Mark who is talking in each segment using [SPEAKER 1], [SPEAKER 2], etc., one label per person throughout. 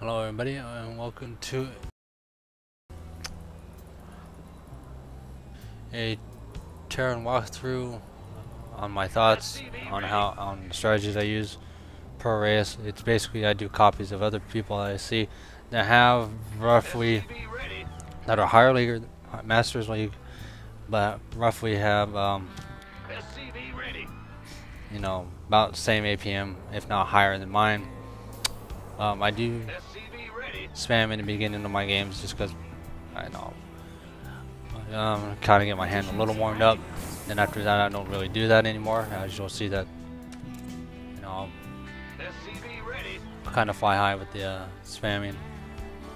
[SPEAKER 1] Hello everybody and welcome to a Terran walkthrough on my thoughts on the strategies I use per race. It's basically I do copies of other people I see that have roughly that are higher league Masters League, but roughly have you know, about the same APM, if not higher than mine. I do spam in the beginning of my games just because I know kind of get my hand a little warmed up. Then after that, I don't really do that anymore. As you'll see that, you know, I'll kind of fly high with the spamming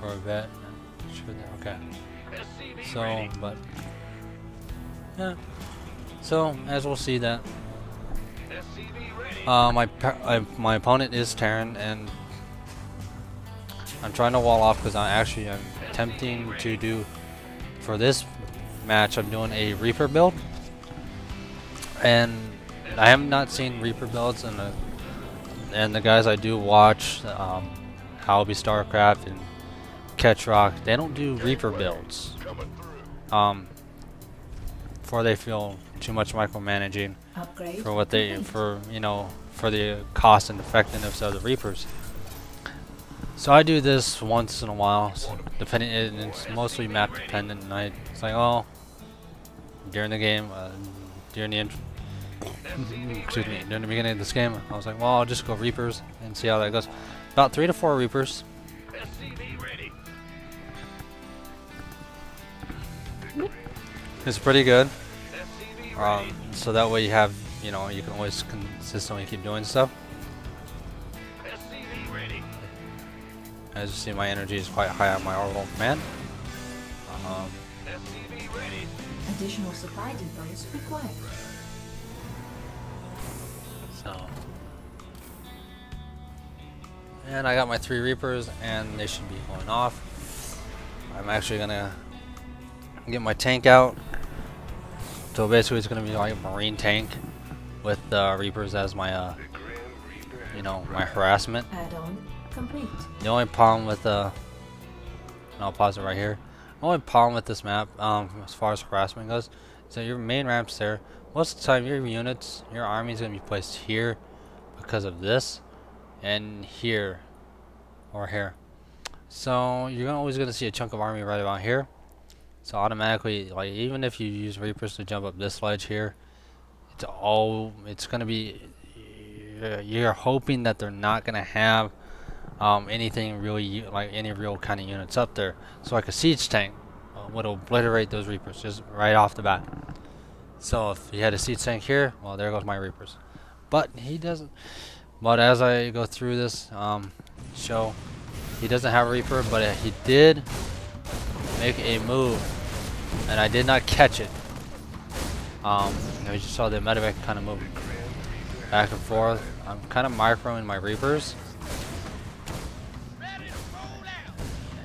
[SPEAKER 1] for a bit. Okay. So, but yeah. So as we'll see that, my opponent is Terran, and I'm trying to wall off because I'm attempting to do, for this match, I'm doing a Reaper build, and I have not seen Reaper builds, and the guys I do watch, Halby Starcraft and Catch Rock, they don't do Reaper builds. Before they feel too much micromanaging for what for the cost and effectiveness of the Reapers. So I do this once in a while, so depending, it's mostly map dependent, and it's like, oh, during the game, during the during the beginning of this game, I was like, well, I'll just go Reapers and see how that goes. About 3 to 4 Reapers. It's pretty good. So that way you have, you can always consistently keep doing stuff. As you see, my energy is quite high on my orbital command.
[SPEAKER 2] Additional supply depots required.
[SPEAKER 1] So, and I got my 3 Reapers, and they should be going off. I'm actually gonna get my tank out. So basically, it's gonna be like a marine tank with Reapers as my, my harassment.
[SPEAKER 2] Add-on complete.
[SPEAKER 1] The only problem with and I'll pause it right here. The only problem with this map, as far as harassment goes, is that your main ramp's there. Most of the time, your units, your army is gonna be placed here because of this, and here, or here. So you're always gonna see a chunk of army right about here. So automatically, like, even if you use Reapers to jump up this ledge here, it's gonna be, you're hoping that they're not gonna have anything really, like any real kind of units up there. So like a siege tank would obliterate those Reapers just right off the bat. So if he had a siege tank here, well, there goes my Reapers. But he doesn't. But as I go through this show, he doesn't have a Reaper, but he did make a move, and I did not catch it. You just saw the medevac kind of move back and forth. I'm kind of microing my Reapers,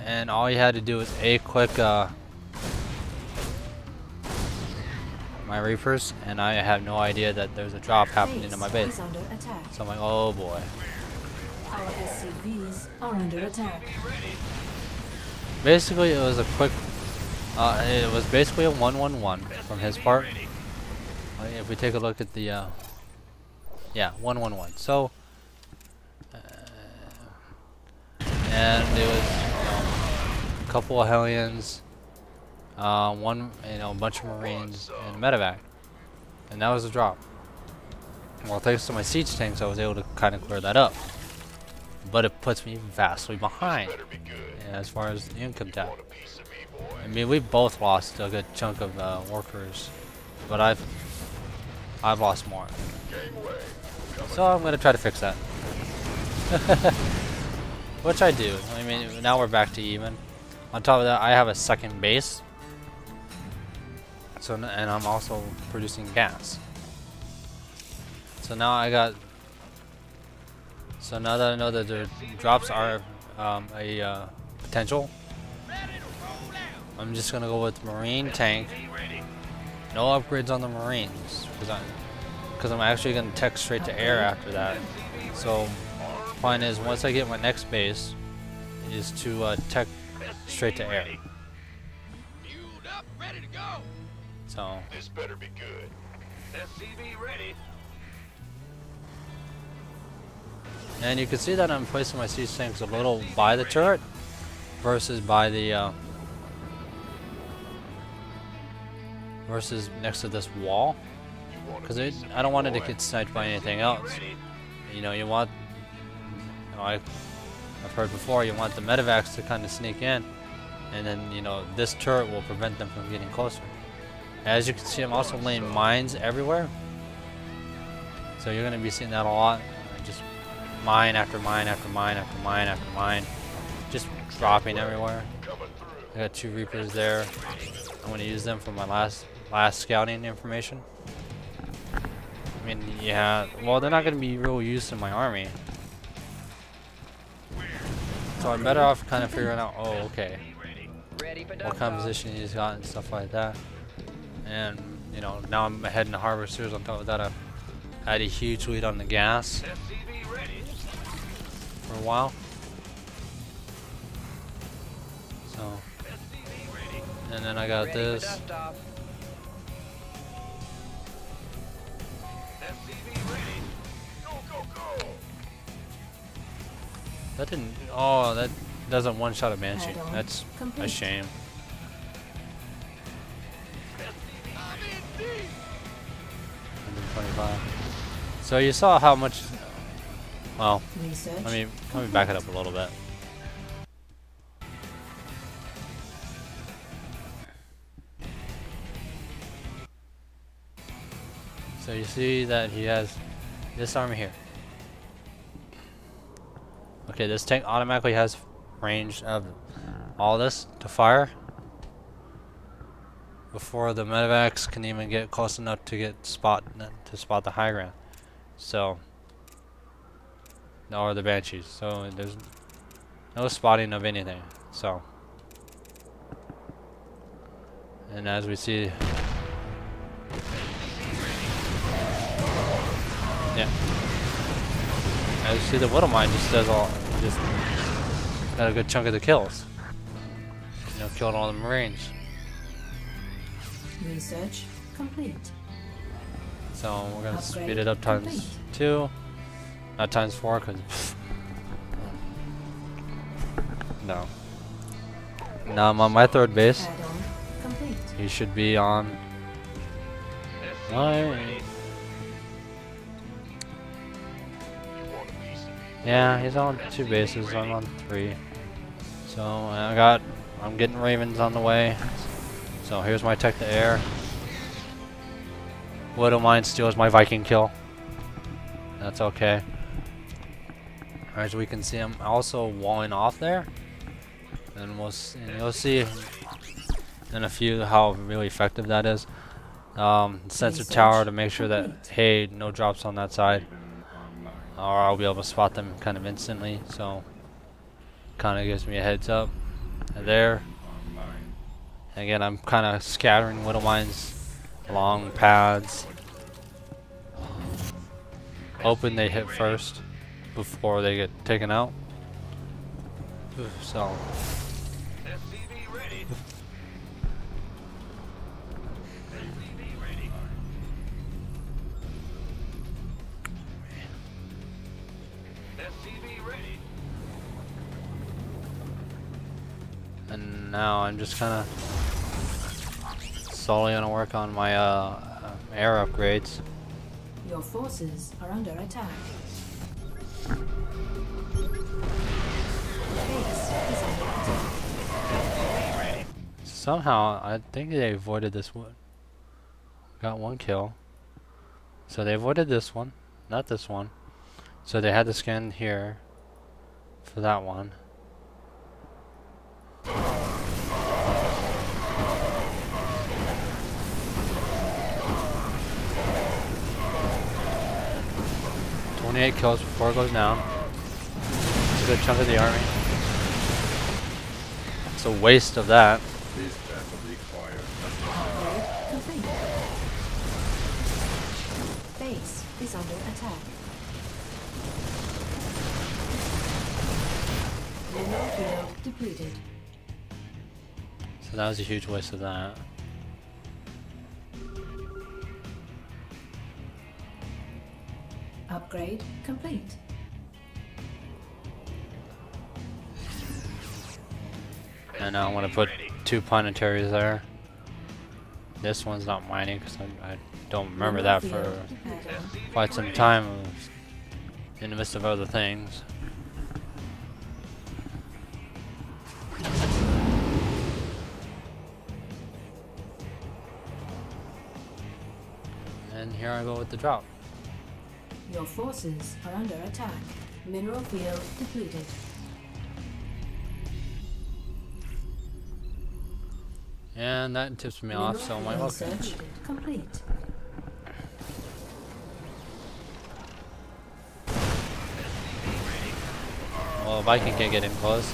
[SPEAKER 1] and all you had to do was a quick my Reapers, and I have no idea that there's a drop happening in my base. So I'm like, oh boy.
[SPEAKER 2] Our SCVs are under attack.
[SPEAKER 1] Basically, it was a quick. It was basically a 1-1-1 from his part. If we take a look at the, yeah, 1-1-1. So, and it was a couple of Hellions, a bunch of Marines, and a medevac, and that was the drop. Well, thanks to my siege tanks, I was able to kind of clear that up, but it puts me vastly behind as far as the income tab. I mean, we both lost a good chunk of workers, but I've lost more. So I'm gonna try to fix that, which I do. I mean, now we're back to even. On top of that, I have a second base, so, and I'm also producing gas. So now I got. So now that I know that the drops are a potential, I'm just gonna go with Marine tank. No upgrades on the Marines, because I'm actually gonna tech straight to air after that. So plan is, once I get my next base, is to tech straight to air.
[SPEAKER 3] Fueled up, ready to go.
[SPEAKER 1] So
[SPEAKER 3] This better be good. SCV ready.
[SPEAKER 1] and you can see that I'm placing my siege tanks a little by the turret versus by the versus next to this wall, because I don't want it to get sniped by anything else. You know, you want, you know, I've heard before, you want the medevacs to kind of sneak in, and then, you know, this turret will prevent them from getting closer. As you can see, I'm also laying mines everywhere, so you're going to be seeing that a lot. Just mine after mine after mine after mine after mine, just dropping everywhere. I got 2 Reapers there. I'm going to use them for my last scouting information. I mean, yeah, well, they're not going to be real use in my army, so I'm better off kind of figuring out, oh, okay, what kind of position he's got and stuff like that. And, you know, now I'm heading to Harvesters. On top of that, I've had a huge lead on the gas for a while. So, and then I got this. That didn't, oh, that doesn't one-shot a Banshee. That's a shame. So you saw how much, well, let me back it up a little bit. So you see that he has this army here. Okay, this tank automatically has range of all this to fire before the medevacs can even get close enough to spot the high ground. So, or the Banshees. So there's no spotting of anything. So, and as we see, yeah, as you see, the Widow Mine just got a good chunk of the kills. You know, killed all the Marines.
[SPEAKER 2] Research complete.
[SPEAKER 1] So we're gonna speed it up times 2, not times 4, because no. Now I'm on my 3rd base. He should be on my. Yeah, he's on 2 bases. I'm on 3. So I'm getting Ravens on the way. So here's my tech to air. Widow Mine steals my Viking kill. That's okay. As we can see, I'm also walling off there, and you'll see in a few how really effective that is. Sensor tower to make sure that, hey, no drops on that side, or I'll be able to spot them kind of instantly. So kind of gives me a heads up there. And again, I'm kind of scattering Widow Mines along paths, hoping they hit first before they get taken out. So and now I'm just kind of slowly gonna work on my air upgrades.
[SPEAKER 2] Your forces are under attack. Base is under attack.
[SPEAKER 1] Somehow, I think they avoided this one. Got 1 kill. So they avoided this one, not this one. So they had to scan here for that one. Eight kills before it goes down. It's a good chunk of the army. It's a waste of that.
[SPEAKER 2] Base is under attack. field depleted.
[SPEAKER 1] So that was a huge waste of that.
[SPEAKER 2] Upgrade complete.
[SPEAKER 1] And now I'm gonna put 2 planetaries there. This one's not mining because I don't remember that for quite some time. It was in the midst of other things. And here I go with the drop.
[SPEAKER 2] Your forces are under attack. Mineral field depleted.
[SPEAKER 1] And that tips me off, so I'm like, okay.
[SPEAKER 2] Research complete.
[SPEAKER 1] Well, Viking can't get in close.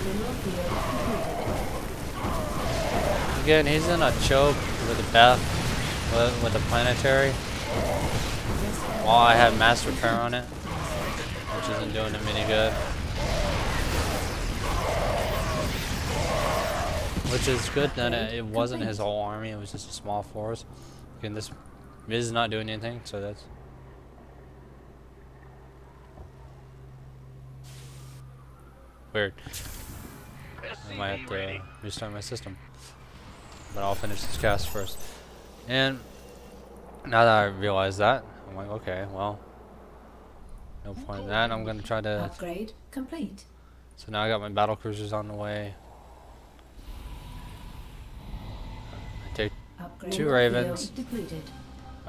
[SPEAKER 2] Mineral field depleted.
[SPEAKER 1] Again, he's in a choke with a Beth, with a planetary. While I have mass repair on it, which isn't doing him any good. Which is good that it wasn't his whole army, it was just a small force. Again, this is not doing anything, so that's... weird. I might have to restart my system. But I'll finish this cast first. And now that I realize that, I'm like, okay, well, no point in that. I'm gonna try to...
[SPEAKER 2] Upgrade complete.
[SPEAKER 1] So now I got my battle cruisers on the way. I take
[SPEAKER 2] Upgrade
[SPEAKER 1] 2 Ravens
[SPEAKER 2] field depleted.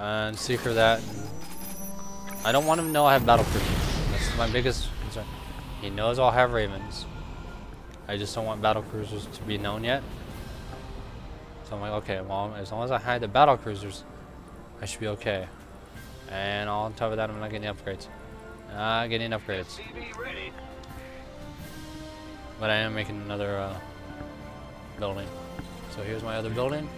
[SPEAKER 1] and secret that. I don't want him to know I have battle cruisers. That's my biggest concern. He knows I'll have Ravens. I just don't want battle cruisers to be known yet. So I'm like, okay, well, as long as I hide the battle cruisers, I should be okay. And on top of that, I'm not getting upgrades. Not getting upgrades. But I am making another building. So here's my other building.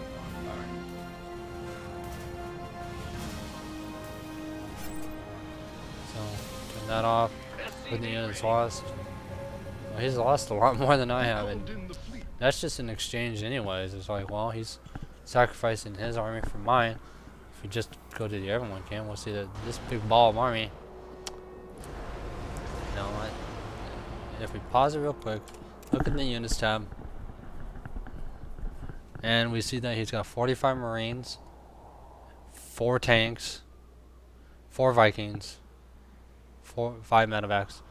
[SPEAKER 1] So turn that off. Put the units lost. Well, he's lost a lot more than I have, and that's just an exchange anyways. It's like, well, he's sacrificing his army for mine. If we just go to the everyone camp, we'll see that this big ball of army, you know what, if we pause it real quick, look at the units tab, and we see that he's got 45 Marines, 4 tanks, 4 Vikings, 5 medevacs.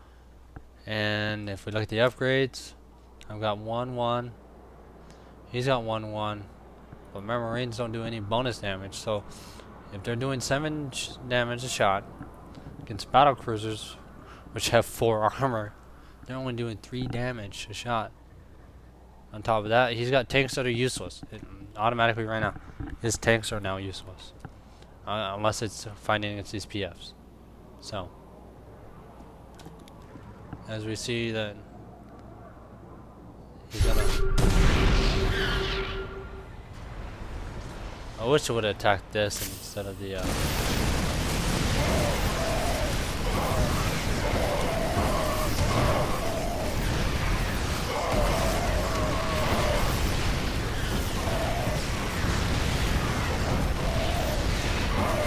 [SPEAKER 1] And if we look at the upgrades, I've got 1-1. He's got 1-1. But my Marines don't do any bonus damage. So if they're doing 7 damage a shot against battle cruisers, which have 4 armor, they're only doing 3 damage a shot. On top of that, he's got tanks that are useless. Automatically right now, his tanks are now useless. Unless it's fighting against these PFs. So as we see that he's gonna... I wish I would have attacked this instead of the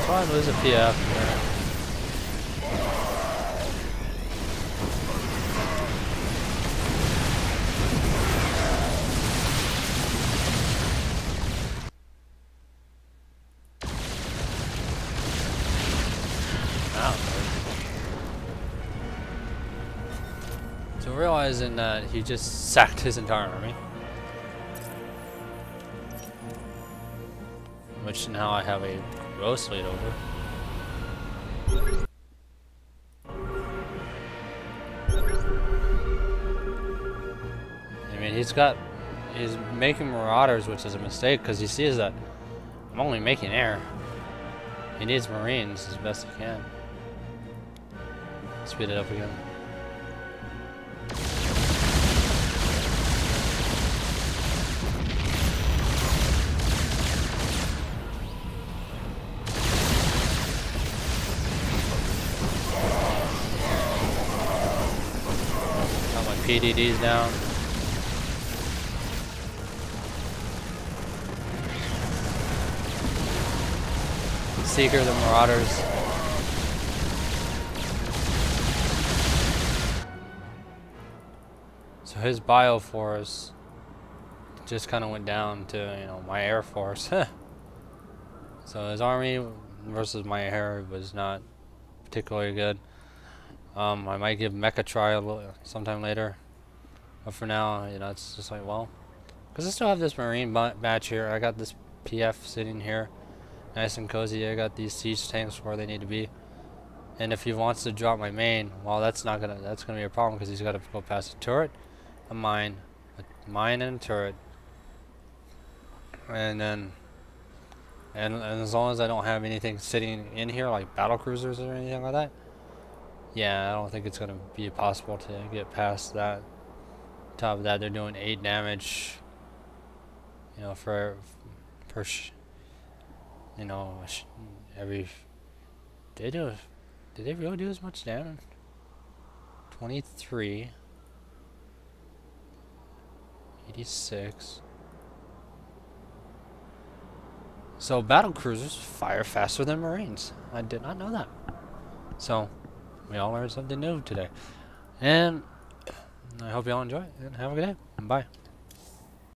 [SPEAKER 1] try to lose a PF. So realizing that he just sacked his entire army, which now I have a gross lead over. I mean, he's making marauders, which is a mistake because he sees that I'm only making air. He needs Marines as best he can. Speed it up again. PDDs down. Seeker, the Marauders. So his Bioforce just kind of went down to, you know, my Air Force. So his army versus my air was not particularly good. I might give Mech a try sometime later, but for now, you know, it's just like, well, because I still have this Marine batch here. I got this PF sitting here, nice and cozy. I got these siege tanks where they need to be. And if he wants to drop my main, well, that's gonna be a problem because he's got to go past a turret, a mine and a turret, and then. And as long as I don't have anything sitting in here like battle cruisers or anything like that, yeah, I don't think it's gonna be possible to get past that. On top of that, they're doing 8 damage. You know, you know, every. Did they really do as much damage? 23, 86. So battle cruisers fire faster than Marines. I did not know that. So we all learned something new today. And I hope y'all enjoy it and have a good day. Bye.